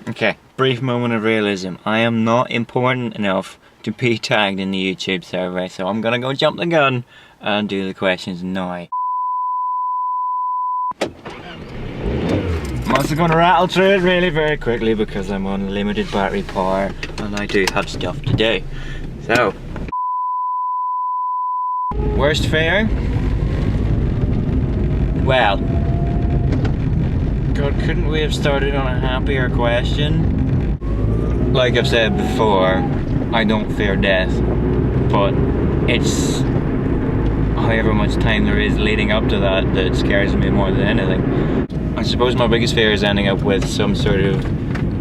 Okay, brief moment of realism. I am not important enough to be tagged in the YouTube survey, so I'm gonna go jump the gun and do the questions now. I'm also gonna rattle through it really very quickly because I'm on limited battery power and I do have stuff to do. So, worst fear? Well, God, couldn't we have started on a happier question? Like I've said before, I don't fear death, but it's however much time there is leading up to that that scares me more than anything. I suppose my biggest fear is ending up with some sort of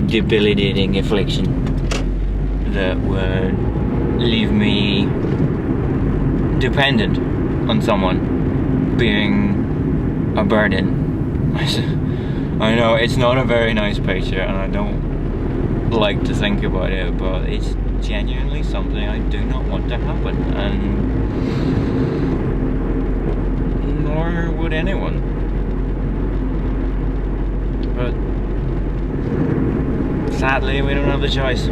debilitating affliction that would leave me dependent on someone, being a burden. I know it's not a very nice picture and I don't like to think about it, but it's genuinely something I do not want to happen, and nor would anyone. But sadly we don't have the choice.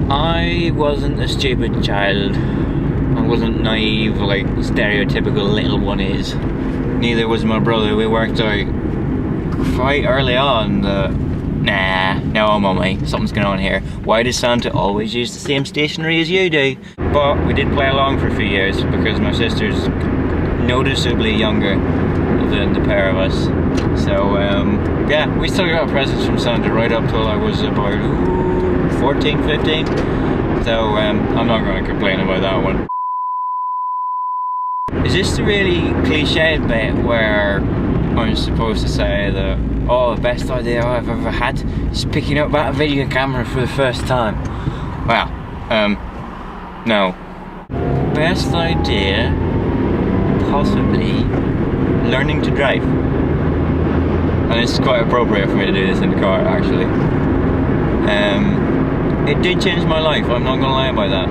I wasn't a stupid child. I wasn't naive like stereotypical little one is. Neither was my brother. We worked out quite early on that, nah, no mummy, something's going on here. Why does Santa always use the same stationery as you do? But we did play along for a few years because my sister's noticeably younger than the pair of us. So yeah, we still got presents from Santa right up till I was about 14, 15. So I'm not going to complain about that one. Is this the really cliched bit where I'm supposed to say that, oh, the best idea I've ever had is picking up that video camera for the first time? Well, no. Best idea, possibly, learning to drive. And it's quite appropriate for me to do this in the car, actually. It did change my life, I'm not gonna lie about that.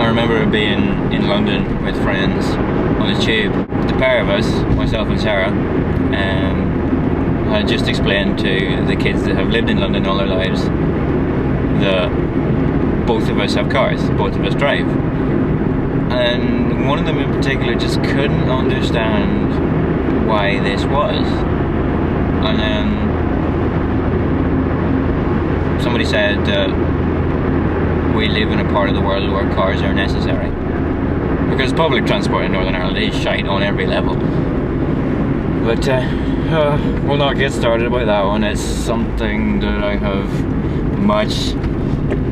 I remember being in London with friends on the tube. The pair of us, myself and Sarah, I just explained to the kids that have lived in London all their lives that both of us have cars, both of us drive. And one of them in particular just couldn't understand why this was. And then somebody said that we live in a part of the world where cars are necessary. Because public transport in Northern Ireland is shite on every level. But we'll not get started about that one. It's something that I have much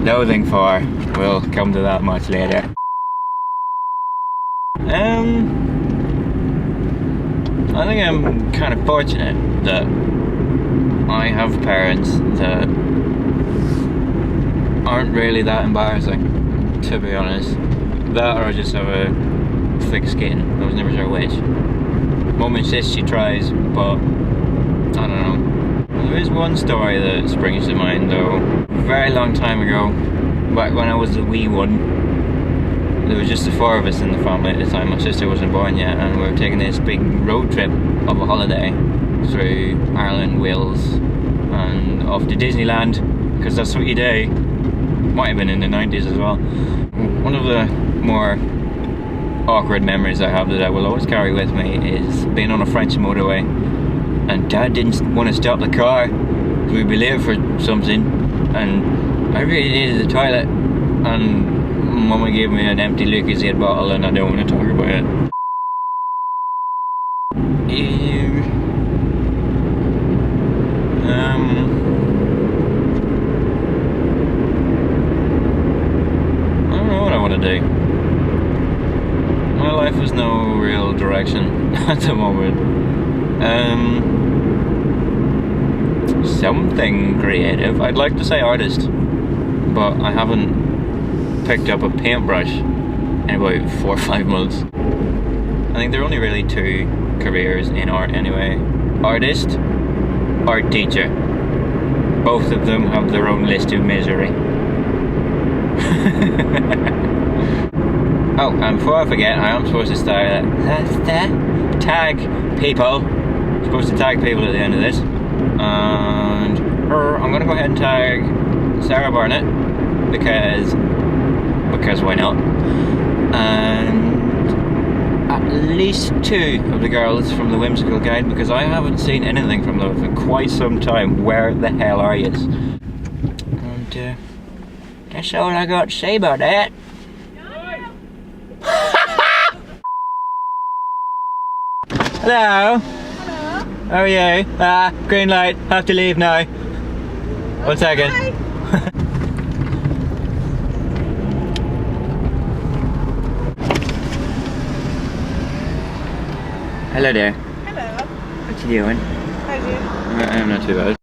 loathing for. We'll come to that much later. I think I'm kind of fortunate that I have parents that aren't really that embarrassing, to be honest. That or I just have a thick skin. I was never sure which. Mum insists she tries, but I don't know. There is one story that springs to mind though. A very long time ago, back when I was a wee one, there was just the four of us in the family at the time. My sister wasn't born yet, and we were taking this big road trip of a holiday through Ireland, Wales, and off to Disneyland, because that's what you do. Might have been in the 90s as well. One of the more awkward memories I have that I will always carry with me is being on a French motorway and Dad didn't want to stop the car. We'd be late for something and I really needed the toilet, and Mama gave me an empty Lucozade bottle and I don't want to talk about it. Do. My life has no real direction at the moment. Something creative. I'd like to say artist, but I haven't picked up a paintbrush in about 4 or 5 months. I think there are only really 2 careers in art anyway. Artist, art teacher. Both of them have their own list of misery. Oh, and before I forget, I am supposed to start tag people supposed to tag people at the end of this. And I'm gonna go ahead and tag Sarah Barnett because why not? And at least 2 of the girls from the Whimsical Guide, because I haven't seen anything from them for quite some time. Where the hell are you? And that's all I got to say about that. Hello. Hello. How are you? Green light. Have to leave now. 1 second. Hello there. Hello. What you doing? How are you? I'm not too bad.